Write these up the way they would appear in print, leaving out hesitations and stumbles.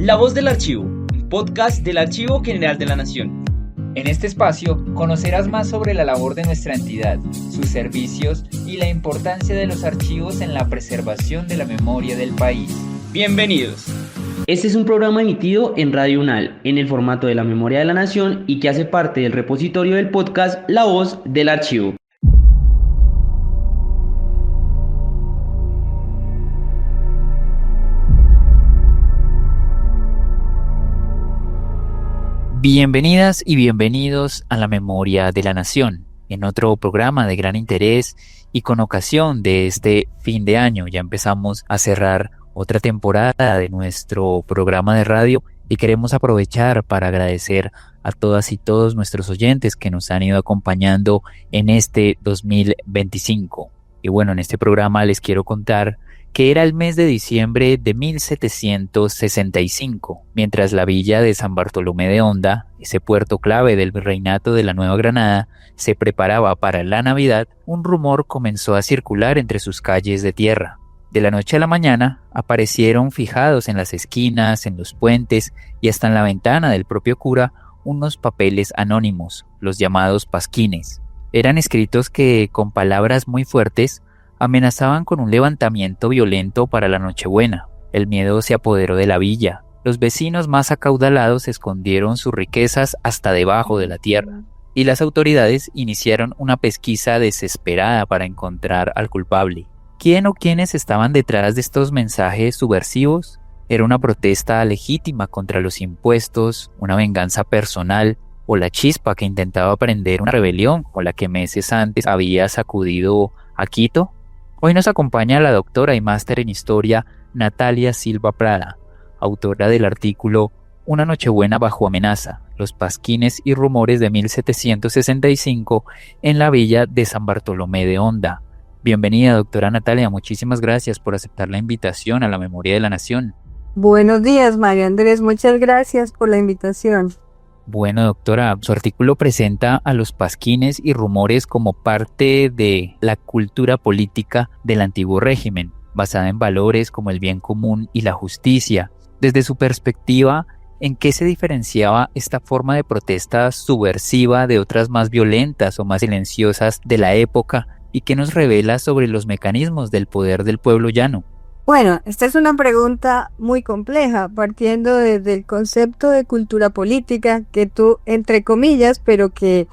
La Voz del Archivo, un podcast del Archivo General de la Nación. En este espacio conocerás más sobre la labor de nuestra entidad, sus servicios y la importancia de los archivos en la preservación de la memoria del país. Bienvenidos. Este es un programa emitido en Radio UNAL, en el formato de la Memoria de la Nación y que hace parte del repositorio del podcast La Voz del Archivo. Bienvenidas y bienvenidos a la Memoria de la Nación, en otro programa de gran interés y con ocasión de este fin de año. Ya empezamos a cerrar otra temporada de nuestro programa de radio y queremos aprovechar para agradecer a todas y todos nuestros oyentes que nos han ido acompañando en este 2025. Y bueno, en este programa les quiero contar que era el mes de diciembre de 1765, mientras la villa de San Bartolomé de Honda, ese puerto clave del virreinato de la Nueva Granada, se preparaba para la Navidad, un rumor comenzó a circular entre sus calles de tierra. De la noche a la mañana aparecieron fijados en las esquinas, en los puentes y hasta en la ventana del propio cura unos papeles anónimos, los llamados pasquines. Eran escritos que, con palabras muy fuertes, amenazaban con un levantamiento violento para la Nochebuena. El miedo se apoderó de la villa. Los vecinos más acaudalados escondieron sus riquezas hasta debajo de la tierra, y las autoridades iniciaron una pesquisa desesperada para encontrar al culpable. ¿Quién o quiénes estaban detrás de estos mensajes subversivos? ¿Era una protesta legítima contra los impuestos, una venganza personal o la chispa que intentaba prender una rebelión como la que meses antes había sacudido a Quito? Hoy nos acompaña la doctora y máster en historia Natalia Silva Prada, autora del artículo Una Nochebuena bajo amenaza, los pasquines y rumores de 1765 en la villa de San Bartolomé de Honda. Bienvenida, doctora Natalia, muchísimas gracias por aceptar la invitación a la Memoria de la Nación. Buenos días, Mario Andrés, muchas gracias por la invitación. Bueno, doctora, su artículo presenta a los pasquines y rumores como parte de la cultura política del antiguo régimen, basada en valores como el bien común y la justicia. Desde su perspectiva, ¿en qué se diferenciaba esta forma de protesta subversiva de otras más violentas o más silenciosas de la época? ¿Y qué nos revela sobre los mecanismos del poder del pueblo llano? Bueno, esta es una pregunta muy compleja, partiendo desde el concepto de cultura política, que tú, entre comillas, pero que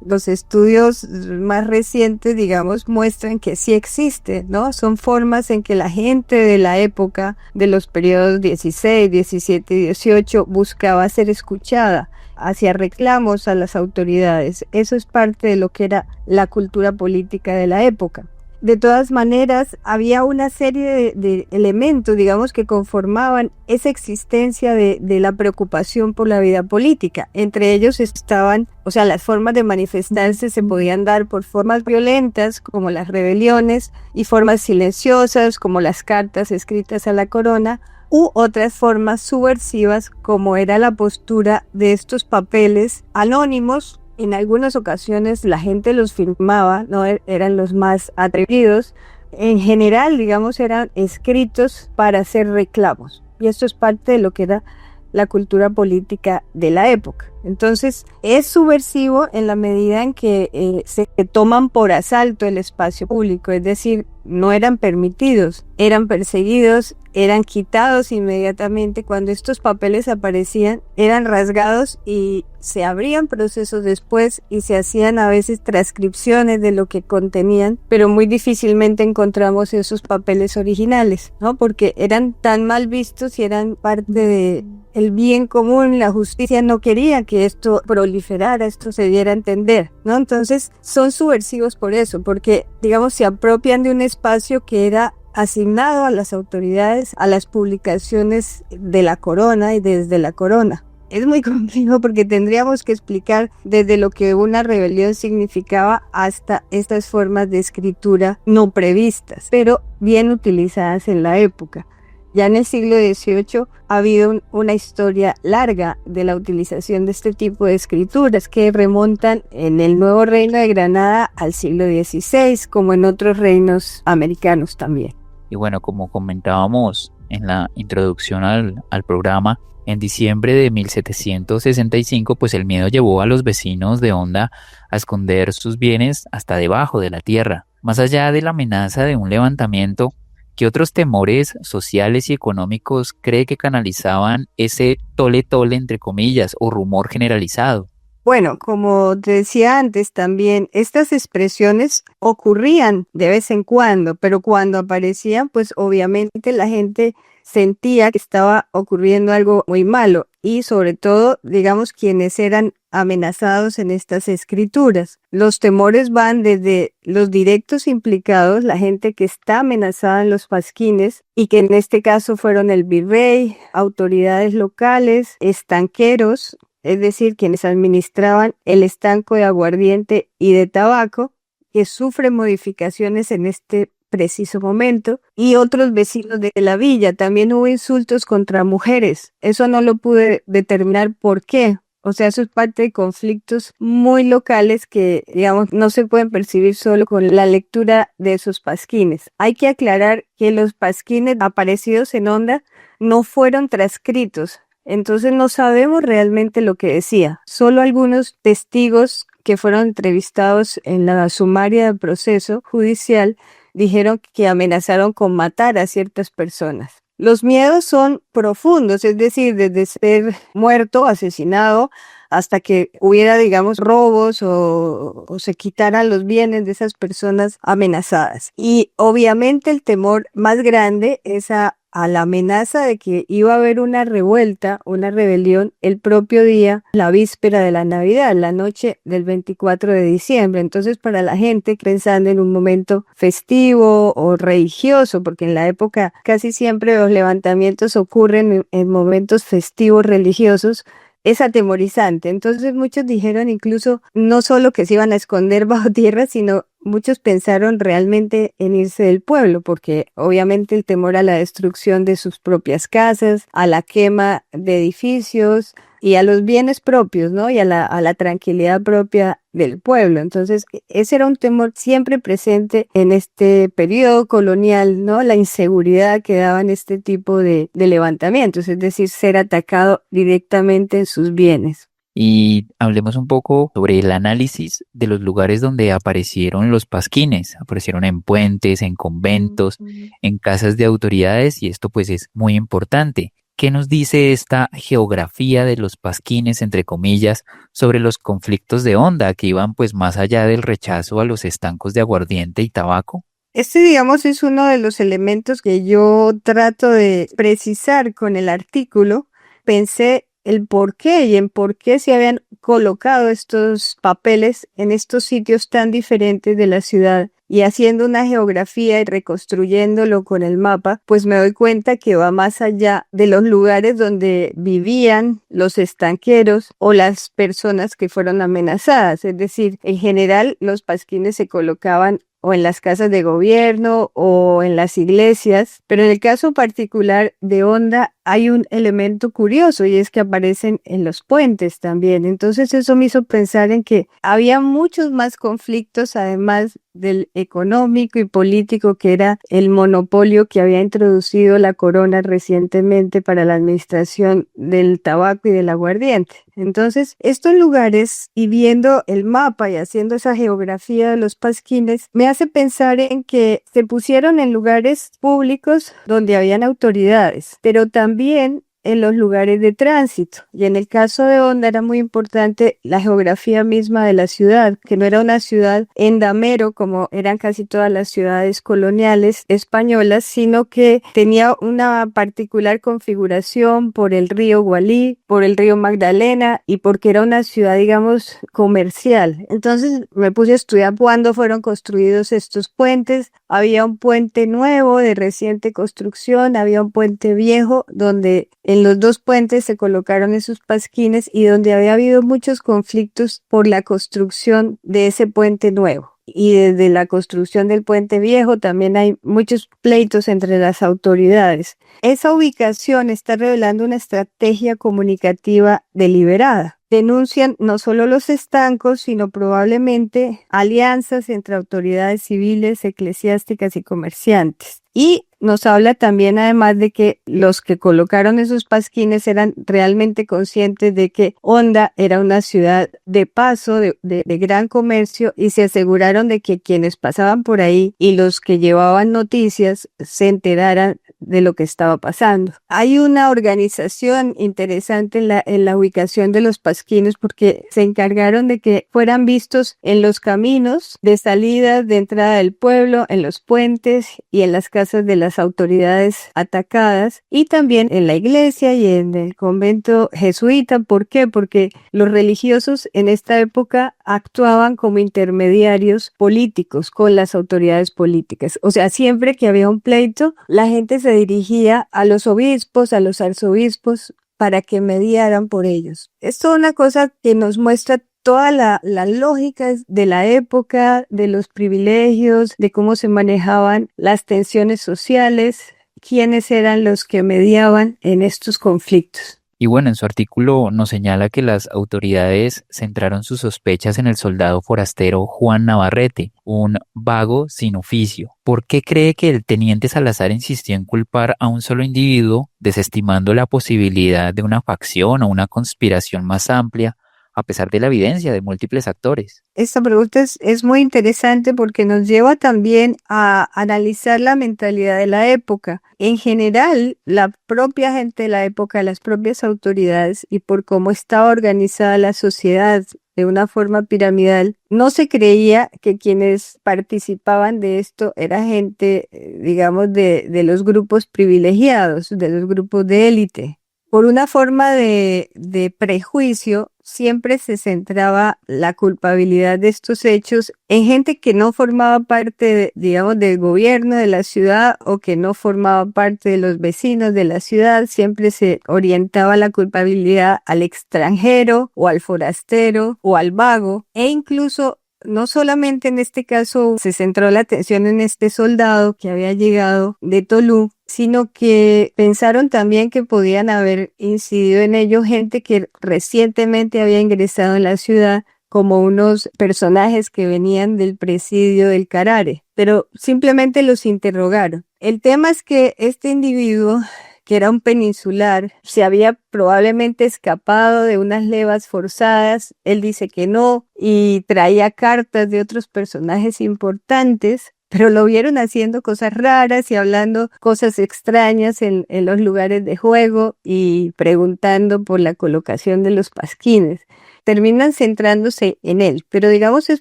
los estudios más recientes, digamos, muestran que sí existe, ¿no? Son formas en que la gente de la época, de los periodos 16, 17 y 18, buscaba ser escuchada, hacía reclamos a las autoridades. Eso es parte de lo que era la cultura política de la época. De todas maneras, había una serie de elementos, digamos, que conformaban esa existencia de la preocupación por la vida política. Entre ellos estaban, las formas de manifestarse se podían dar por formas violentas, como las rebeliones, y formas silenciosas, como las cartas escritas a la corona, u otras formas subversivas, como era la postura de estos papeles anónimos. En algunas ocasiones la gente los firmaba, no eran los más atrevidos. En general, digamos, eran escritos para hacer reclamos. Y esto es parte de lo que era la cultura política de la época. Entonces, es subversivo en la medida en que se toman por asalto el espacio público, es decir, no eran permitidos, eran perseguidos, eran quitados inmediatamente. Cuando estos papeles aparecían, eran rasgados y se abrían procesos después y se hacían a veces transcripciones de lo que contenían, pero muy difícilmente encontramos esos papeles originales, ¿no? Porque eran tan mal vistos y eran parte de el bien común. La justicia no quería que esto proliferara, esto se diera a entender, ¿no? Entonces son subversivos por eso, porque, digamos, se apropian de un espacio que era asignado a las autoridades, a las publicaciones de la corona y desde la corona. Es muy complejo porque tendríamos que explicar desde lo que una rebelión significaba hasta estas formas de escritura no previstas, pero bien utilizadas en la época. Ya en el siglo XVIII ha habido una historia larga de la utilización de este tipo de escrituras que remontan en el Nuevo Reino de Granada al siglo XVI, como en otros reinos americanos también. Y bueno, como comentábamos en la introducción al programa, En diciembre de 1765, pues el miedo llevó a los vecinos de Honda a esconder sus bienes hasta debajo de la tierra. Más allá de la amenaza de un levantamiento, ¿qué otros temores sociales y económicos cree que canalizaban ese tole-tole, entre comillas, o rumor generalizado? Bueno, como te decía antes también, estas expresiones ocurrían de vez en cuando, pero cuando aparecían, pues obviamente la gente sentía que estaba ocurriendo algo muy malo y sobre todo, digamos, quienes eran amenazados en estas escrituras. Los temores van desde los directos implicados, la gente que está amenazada en los pasquines y que en este caso fueron el virrey, autoridades locales, estanqueros, es decir, quienes administraban el estanco de aguardiente y de tabaco, que sufren modificaciones en este preciso momento, y otros vecinos de la villa. También hubo insultos contra mujeres. Eso no lo pude determinar por qué. O sea, eso es parte de conflictos muy locales que, digamos, no se pueden percibir solo con la lectura de esos pasquines. Hay que aclarar que los pasquines aparecidos en Honda no fueron transcritos. Entonces no sabemos realmente lo que decía. Solo algunos testigos que fueron entrevistados en la sumaria del proceso judicial dijeron que amenazaron con matar a ciertas personas. Los miedos son profundos, es decir, desde ser muerto, asesinado, hasta que hubiera, digamos, robos o se quitaran los bienes de esas personas amenazadas. Y obviamente el temor más grande es a la amenaza de que iba a haber una revuelta, una rebelión el propio día, la víspera de la Navidad, la noche del 24 de diciembre. Entonces, para la gente pensando en un momento festivo o religioso, porque en la época casi siempre los levantamientos ocurren en momentos festivos religiosos, es atemorizante. Entonces muchos dijeron incluso no solo que se iban a esconder bajo tierra, sino muchos pensaron realmente en irse del pueblo, porque obviamente el temor a la destrucción de sus propias casas, a la quema de edificios y a los bienes propios, ¿no? Y a la tranquilidad propia del pueblo. Entonces, ese era un temor siempre presente en este periodo colonial, ¿no? La inseguridad que daban este tipo de levantamientos, es decir, ser atacado directamente en sus bienes. Y hablemos un poco sobre el análisis de los lugares donde aparecieron los pasquines. Aparecieron en puentes, en conventos, en casas de autoridades, y esto pues es muy importante. ¿Qué nos dice esta geografía de los pasquines, entre comillas, sobre los conflictos de Honda que iban pues más allá del rechazo a los estancos de aguardiente y tabaco? Este, digamos, es uno de los elementos que yo trato de precisar con el artículo. Pensé el por qué y en por qué se habían colocado estos papeles en estos sitios tan diferentes de la ciudad. Y haciendo una geografía y reconstruyéndolo con el mapa, pues me doy cuenta que va más allá de los lugares donde vivían los estanqueros o las personas que fueron amenazadas. Es decir, en general los pasquines se colocaban o en las casas de gobierno o en las iglesias, pero en el caso particular de Honda hay un elemento curioso y es que aparecen en los puentes también. Entonces eso me hizo pensar en que había muchos más conflictos además del económico y político, que era el monopolio que había introducido la corona recientemente para la administración del tabaco y del aguardiente. Entonces, estos lugares, y viendo el mapa y haciendo esa geografía de los pasquines, me hace pensar en que se pusieron en lugares públicos donde habían autoridades, pero también en los lugares de tránsito. Y en el caso de Honda era muy importante la geografía misma de la ciudad, que no era una ciudad endamero como eran casi todas las ciudades coloniales españolas, sino que tenía una particular configuración por el río Gualí, por el río Magdalena y porque era una ciudad, digamos, comercial. Entonces me puse a estudiar cuándo fueron construidos estos puentes. Había un puente nuevo de reciente construcción, había un puente viejo donde en los dos puentes se colocaron esos pasquines y donde había habido muchos conflictos por la construcción de ese puente nuevo. Y desde la construcción del puente viejo también hay muchos pleitos entre las autoridades. Esa ubicación está revelando una estrategia comunicativa deliberada. Denuncian no solo los estancos, sino probablemente alianzas entre autoridades civiles, eclesiásticas y comerciantes. Y nos habla también además de que los que colocaron esos pasquines eran realmente conscientes de que Honda era una ciudad de paso, de gran comercio, y se aseguraron de que quienes pasaban por ahí y los que llevaban noticias se enteraran de lo que estaba pasando. Hay una organización interesante en la ubicación de los pasquines porque se encargaron de que fueran vistos en los caminos de salida, de entrada del pueblo, en los puentes y en las casas de las autoridades atacadas, y también en la iglesia y en el convento jesuita. ¿Por qué? Porque los religiosos en esta época actuaban como intermediarios políticos con las autoridades políticas. O sea, siempre que había un pleito, la gente se dirigía a los obispos, a los arzobispos, para que mediaran por ellos. Esto es una cosa que nos muestra toda la lógica de la época, de los privilegios, de cómo se manejaban las tensiones sociales, quiénes eran los que mediaban en estos conflictos. Y bueno, en su artículo nos señala que las autoridades centraron sus sospechas en el soldado forastero Juan Navarrete, un vago sin oficio. ¿Por qué cree que el teniente Salazar insistió en culpar a un solo individuo, desestimando la posibilidad de una facción o una conspiración más amplia, a pesar de la evidencia de múltiples actores? Esta pregunta es muy interesante porque nos lleva también a analizar la mentalidad de la época. En general, la propia gente de la época, las propias autoridades y por cómo estaba organizada la sociedad de una forma piramidal, no se creía que quienes participaban de esto era gente, digamos, de los grupos privilegiados, de los grupos de élite. Por una forma de prejuicio, siempre se centraba la culpabilidad de estos hechos en gente que no formaba parte, digamos, del gobierno de la ciudad o que no formaba parte de los vecinos de la ciudad. Siempre se orientaba la culpabilidad al extranjero o al forastero o al vago, e incluso no solamente en este caso se centró la atención en este soldado que había llegado de Tolú, sino que pensaron también que podían haber incidido en ello gente que recientemente había ingresado en la ciudad, como unos personajes que venían del presidio del Carare, pero simplemente los interrogaron. El tema es que este individuo, que era un peninsular, se había probablemente escapado de unas levas forzadas. Él dice que no, y traía cartas de otros personajes importantes, pero lo vieron haciendo cosas raras y hablando cosas extrañas en los lugares de juego y preguntando por la colocación de los pasquines. Terminan centrándose en él, pero digamos es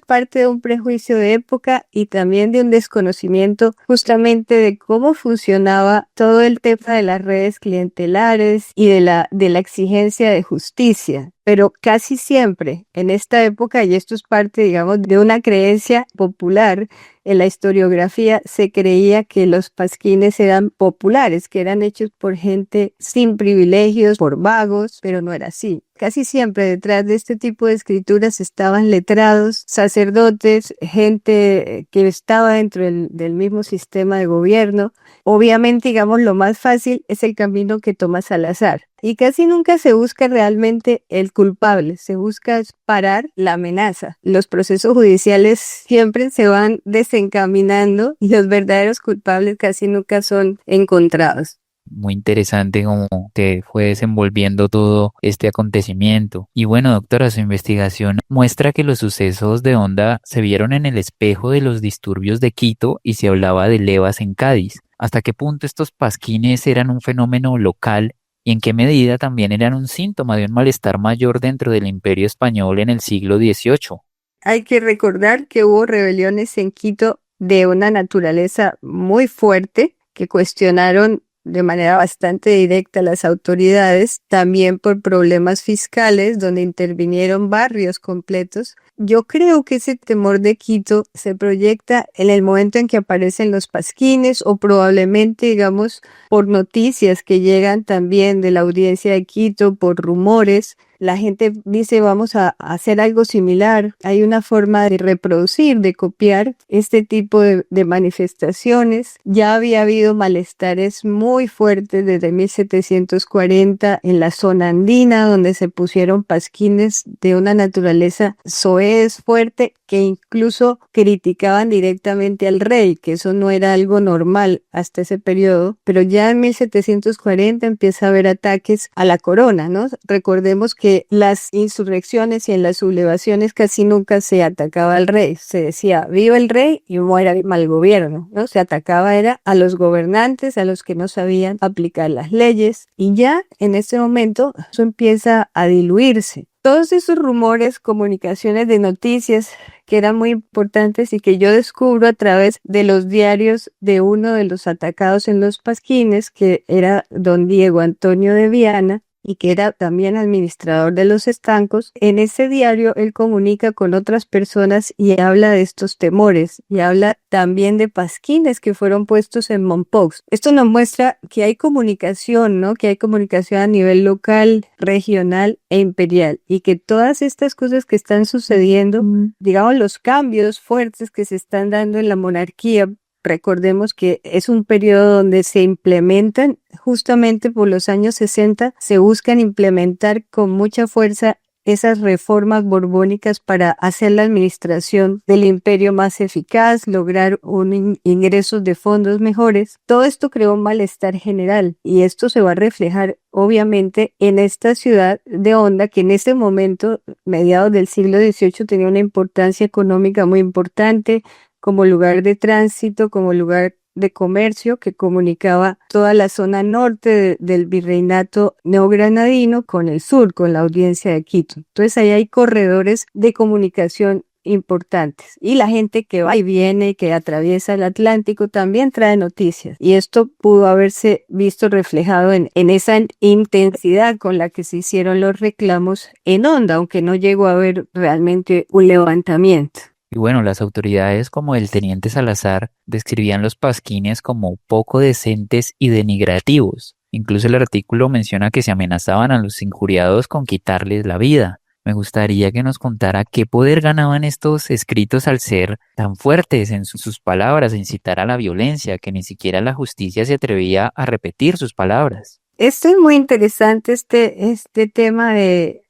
parte de un prejuicio de época y también de un desconocimiento justamente de cómo funcionaba todo el tema de las redes clientelares y de la exigencia de justicia. Pero casi siempre en esta época, y esto es parte, digamos, de una creencia popular, en la historiografía se creía que los pasquines eran populares, que eran hechos por gente sin privilegios, por vagos, pero no era así. Casi siempre detrás de este tipo de escrituras estaban letrados, sacerdotes, gente que estaba dentro del mismo sistema de gobierno. Obviamente, digamos, lo más fácil es el camino que toma Salazar. Y casi nunca se busca realmente el culpable, se busca parar la amenaza. Los procesos judiciales siempre se van desencaminando y los verdaderos culpables casi nunca son encontrados. Muy interesante cómo te fue desenvolviendo todo este acontecimiento. Y bueno, doctora, su investigación muestra que los sucesos de Honda se vieron en el espejo de los disturbios de Quito y se hablaba de levas en Cádiz. ¿Hasta qué punto estos pasquines eran un fenómeno local y en qué medida también eran un síntoma de un malestar mayor dentro del Imperio Español en el siglo XVIII? Hay que recordar que hubo rebeliones en Quito de una naturaleza muy fuerte que cuestionaron de manera bastante directa a las autoridades, también por problemas fiscales donde intervinieron barrios completos. Yo creo que ese temor de Quito se proyecta en el momento en que aparecen los pasquines o probablemente, digamos, por noticias que llegan también de la audiencia de Quito, por rumores la gente dice vamos a hacer algo similar. Hay una forma de reproducir, de copiar este tipo de manifestaciones. Ya había habido malestares muy fuertes desde 1740 en la zona andina, donde se pusieron pasquines de una naturaleza soez, fuerte, que incluso criticaban directamente al rey, que eso no era algo normal hasta ese periodo, pero ya en 1740 empieza a haber ataques a la corona, ¿no? Recordemos que las insurrecciones y en las sublevaciones casi nunca se atacaba al rey, se decía viva el rey y muera el mal gobierno, ¿no? Se atacaba era a los gobernantes, a los que no sabían aplicar las leyes, y ya en ese momento eso empieza a diluirse. Todos esos rumores, comunicaciones de noticias que eran muy importantes y que yo descubro a través de los diarios de uno de los atacados en los pasquines, que era don Diego Antonio de Viana, y que era también administrador de los estancos. En ese diario él comunica con otras personas y habla de estos temores y habla también de pasquines que fueron puestos en Mompox. Esto nos muestra que hay comunicación, ¿no? Que hay comunicación a nivel local, regional e imperial, y que todas estas cosas que están sucediendo, digamos los cambios fuertes que se están dando en la monarquía. Recordemos que es un periodo donde se implementan, justamente por los años 60, se buscan implementar con mucha fuerza esas reformas borbónicas para hacer la administración del imperio más eficaz, lograr ingresos de fondos mejores. Todo esto creó un malestar general y esto se va a reflejar obviamente en esta ciudad de Honda, que en ese momento, mediados del siglo XVIII, tenía una importancia económica muy importante, como lugar de tránsito, como lugar de comercio que comunicaba toda la zona norte del virreinato neogranadino con el sur, con la audiencia de Quito. Entonces ahí hay corredores de comunicación importantes y la gente que va y viene, que atraviesa el Atlántico, también trae noticias, y esto pudo haberse visto reflejado en esa intensidad con la que se hicieron los reclamos en Honda, aunque no llegó a haber realmente un levantamiento. Y bueno, las autoridades como el teniente Salazar describían los pasquines como poco decentes y denigrativos. Incluso el artículo menciona que se amenazaban a los injuriados con quitarles la vida. Me gustaría que nos contara qué poder ganaban estos escritos al ser tan fuertes en sus palabras, e incitar a la violencia, que ni siquiera la justicia se atrevía a repetir sus palabras. Esto es muy interesante, este tema de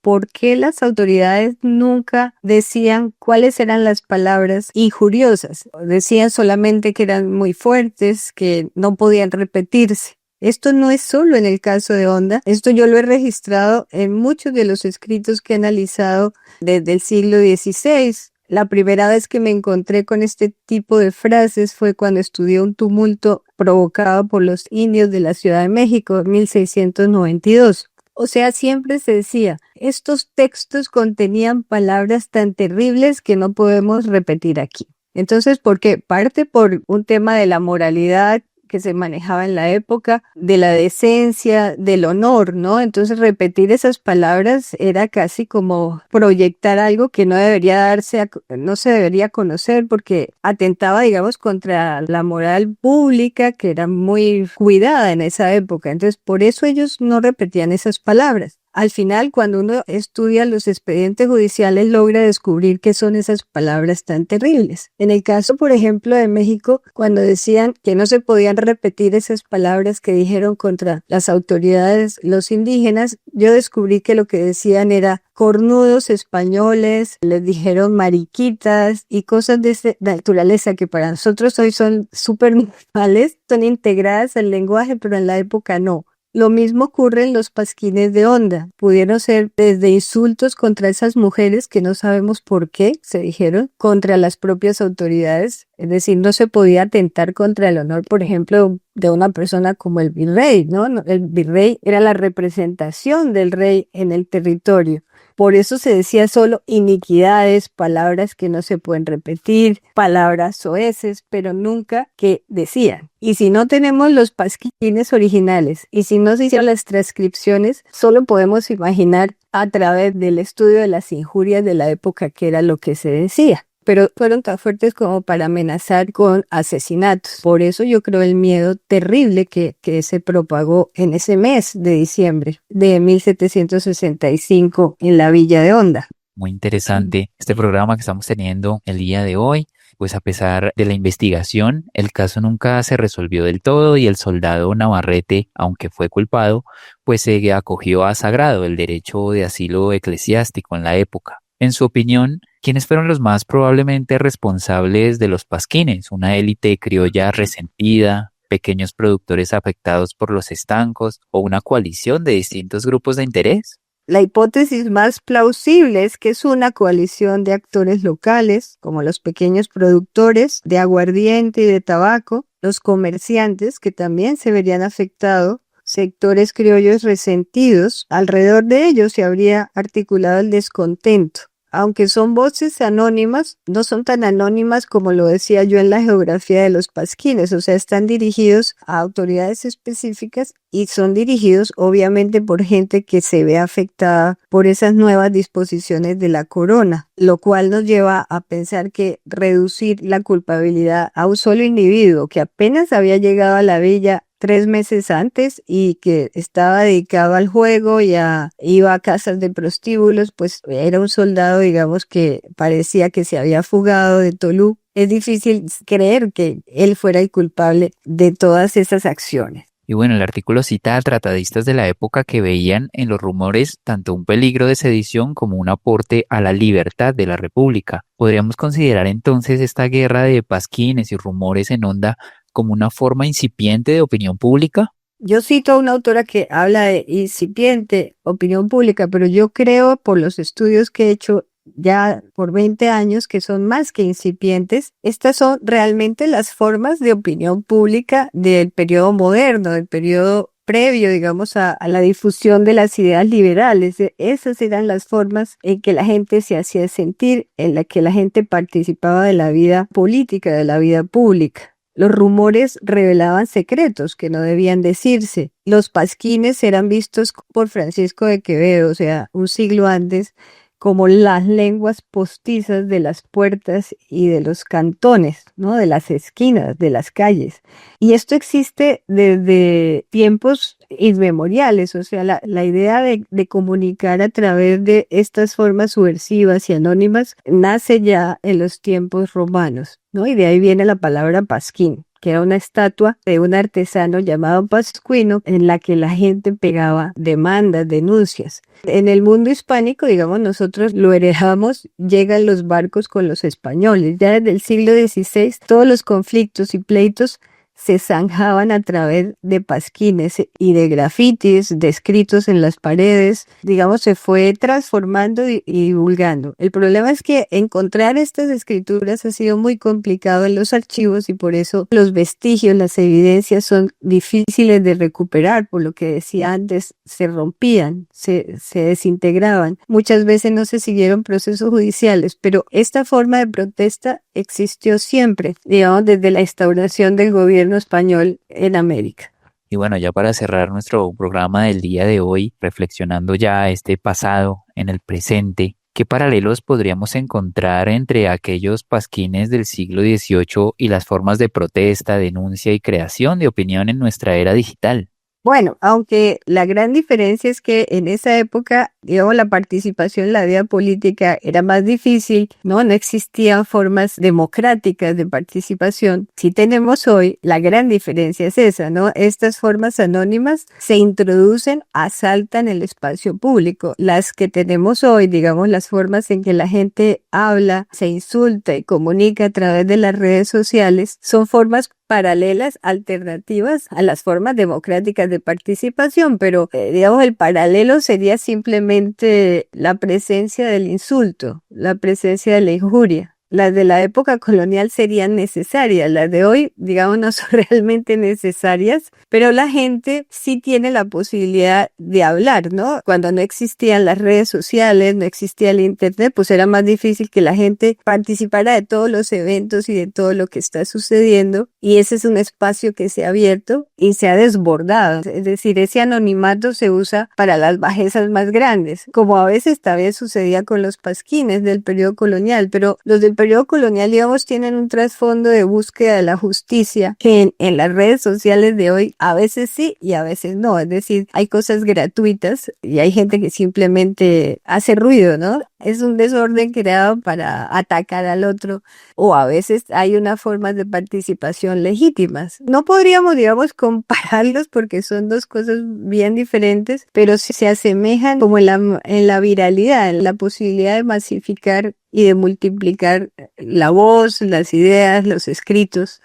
por qué las autoridades nunca decían cuáles eran las palabras injuriosas. Decían solamente que eran muy fuertes, que no podían repetirse. Esto no es solo en el caso de Honda, esto yo lo he registrado en muchos de los escritos que he analizado desde el siglo XVI. La primera vez que me encontré con este tipo de frases fue cuando estudié un tumulto provocado por los indios de la Ciudad de México en 1692. O sea, siempre se decía, estos textos contenían palabras tan terribles que no podemos repetir aquí. Entonces, ¿por qué? Parte por un tema de la moralidad que se manejaba en la época, de la decencia, del honor, ¿no? Entonces repetir esas palabras era casi como proyectar algo que no debería darse, no se debería conocer, porque atentaba, digamos, contra la moral pública, que era muy cuidada en esa época. Entonces por eso ellos no repetían esas palabras. Al final, cuando uno estudia los expedientes judiciales, logra descubrir qué son esas palabras tan terribles. En el caso, por ejemplo, de México, cuando decían que no se podían repetir esas palabras que dijeron contra las autoridades, los indígenas, yo descubrí que lo que decían era cornudos españoles, les dijeron mariquitas y cosas de esa naturaleza que para nosotros hoy son súper normales, son integradas al lenguaje, pero en la época no. Lo mismo ocurre en los pasquines de Honda. Pudieron ser desde insultos contra esas mujeres que no sabemos por qué se dijeron, contra las propias autoridades. Es decir, no se podía atentar contra el honor, por ejemplo, de una persona como el virrey, ¿no? El virrey era la representación del rey en el territorio. Por eso se decía solo iniquidades, palabras que no se pueden repetir, palabras soeces, pero nunca que decían. Y si no tenemos los pasquines originales y si no se hicieron las transcripciones, solo podemos imaginar a través del estudio de las injurias de la época qué era lo que se decía. pero fueron tan fuertes como para amenazar con asesinatos. Por eso yo creo el miedo terrible que se propagó en ese mes de diciembre de 1765 en la Villa de Honda. Muy interesante este programa que estamos teniendo el día de hoy. Pues a pesar de la investigación, el caso nunca se resolvió del todo y el soldado Navarrete, aunque fue culpado, pues se acogió a sagrado el derecho de asilo eclesiástico en la época. En su opinión, ¿quiénes fueron los más probablemente responsables de los pasquines? ¿Una élite criolla resentida, pequeños productores afectados por los estancos o una coalición de distintos grupos de interés? La hipótesis más plausible es que es una coalición de actores locales, como los pequeños productores de aguardiente y de tabaco, los comerciantes, que también se verían afectados, sectores criollos resentidos. Alrededor de ellos se habría articulado el descontento. Aunque son voces anónimas, no son tan anónimas como lo decía yo en la geografía de los pasquines, o sea, están dirigidos a autoridades específicas y son dirigidos obviamente por gente que se ve afectada por esas nuevas disposiciones de la corona, lo cual nos lleva a pensar que reducir la culpabilidad a un solo individuo que apenas había llegado a la villa 3 meses antes y que estaba dedicado al juego y iba a casas de prostíbulos, pues era un soldado, digamos, que parecía que se había fugado de Tolú. Es difícil creer que él fuera el culpable de todas esas acciones. Y bueno, el artículo cita a tratadistas de la época que veían en los rumores tanto un peligro de sedición como un aporte a la libertad de la República. ¿Podríamos considerar entonces esta guerra de pasquines y rumores en Honda como una forma incipiente de opinión pública? Yo cito a una autora que habla de incipiente opinión pública, pero yo creo por los estudios que he hecho ya por 20 años que son más que incipientes. Estas son realmente las formas de opinión pública del periodo moderno, del periodo previo, digamos, a la difusión de las ideas liberales. Esas eran las formas en que la gente se hacía sentir, en la que la gente participaba de la vida política, de la vida pública. Los rumores revelaban secretos que no debían decirse. Los pasquines eran vistos por Francisco de Quevedo, o sea, un siglo antes, como las lenguas postizas de las puertas y de los cantones, ¿no? De las esquinas, de las calles. Y esto existe desde tiempos inmemoriales, o sea, la idea de comunicar a través de estas formas subversivas y anónimas nace ya en los tiempos romanos, ¿no? Y de ahí viene la palabra pasquín, que era una estatua de un artesano llamado Pascuino en la que la gente pegaba demandas, denuncias. En el mundo hispánico, digamos, nosotros lo heredamos, llegan los barcos con los españoles. Ya desde el siglo XVI, todos los conflictos y pleitos se zanjaban a través de pasquines y de grafitis, de escritos en las paredes, digamos, se fue transformando y divulgando. El problema es que encontrar estas escrituras ha sido muy complicado en los archivos y por eso los vestigios, las evidencias son difíciles de recuperar, por lo que decía antes, se rompían, se desintegraban. Muchas veces no se siguieron procesos judiciales, pero esta forma de protesta existió siempre, digamos, desde la instauración del gobierno español en América. Y bueno, ya para cerrar nuestro programa del día de hoy, reflexionando ya este pasado en el presente, ¿qué paralelos podríamos encontrar entre aquellos pasquines del siglo XVIII y las formas de protesta, denuncia y creación de opinión en nuestra era digital? Bueno, aunque la gran diferencia es que en esa época, digamos, la participación en la vida política era más difícil, ¿no? No existían formas democráticas de participación. Si tenemos hoy, la gran diferencia es esa, ¿no? Estas formas anónimas se introducen, asaltan el espacio público. Las que tenemos hoy, digamos, las formas en que la gente habla, se insulta y comunica a través de las redes sociales, son formas paralelas, alternativas a las formas democráticas de participación, pero digamos el paralelo sería simplemente la presencia del insulto, la presencia de la injuria. Las de la época colonial serían necesarias, las de hoy, digamos, no son realmente necesarias, pero la gente sí tiene la posibilidad de hablar, ¿no? Cuando no existían las redes sociales, no existía el internet, pues era más difícil que la gente participara de todos los eventos y de todo lo que está sucediendo, y ese es un espacio que se ha abierto y se ha desbordado, es decir, ese anonimato se usa para las bajezas más grandes, como a veces también sucedía con los pasquines del periodo colonial, pero los del periodo periodo colonial, digamos, tienen un trasfondo de búsqueda de la justicia que en las redes sociales de hoy a veces sí y a veces no. Es decir, hay cosas gratuitas y hay gente que simplemente hace ruido, ¿no? Es un desorden creado para atacar al otro, o a veces hay unas formas de participación legítimas. No podríamos, digamos, compararlos porque son dos cosas bien diferentes, pero sí se asemejan como en la viralidad, en la posibilidad de masificar y de multiplicar la voz, las ideas, los escritos.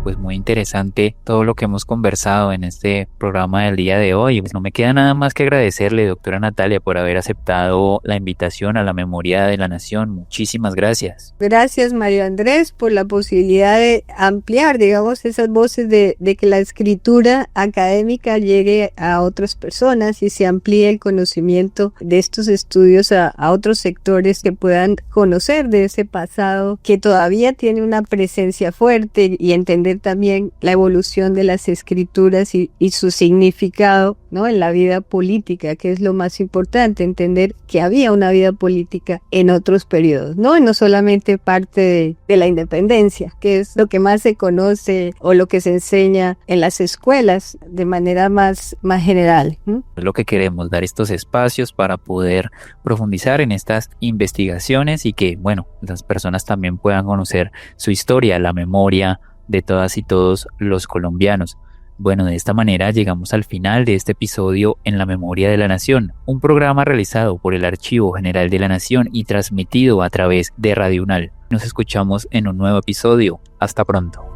Pues muy interesante todo lo que hemos conversado en este programa del día de hoy. Pues no me queda nada más que agradecerle, doctora Natalia, por haber aceptado la invitación a la Memoria de la Nación. Muchísimas gracias. Gracias, Mario Andrés, por la posibilidad de ampliar, digamos, esas voces de que la escritura académica llegue a otras personas y se amplíe el conocimiento de estos estudios a otros sectores que puedan conocer de ese pasado que todavía tiene una presencia fuerte y entender también la evolución de las escrituras y su significado, ¿no?, en la vida política, que es lo más importante, entender que había una vida política en otros periodos, ¿no? Y no solamente parte de la independencia, que es lo que más se conoce o lo que se enseña en las escuelas de manera más general. Es lo que queremos, dar estos espacios para poder profundizar en estas investigaciones y que, bueno, las personas también puedan conocer su historia, la memoria de todas y todos los colombianos. Bueno, de esta manera llegamos al final de este episodio en La Memoria de la Nación, un programa realizado por el Archivo General de la Nación y transmitido a través de Radio UNAL. Nos escuchamos en un nuevo episodio. Hasta pronto.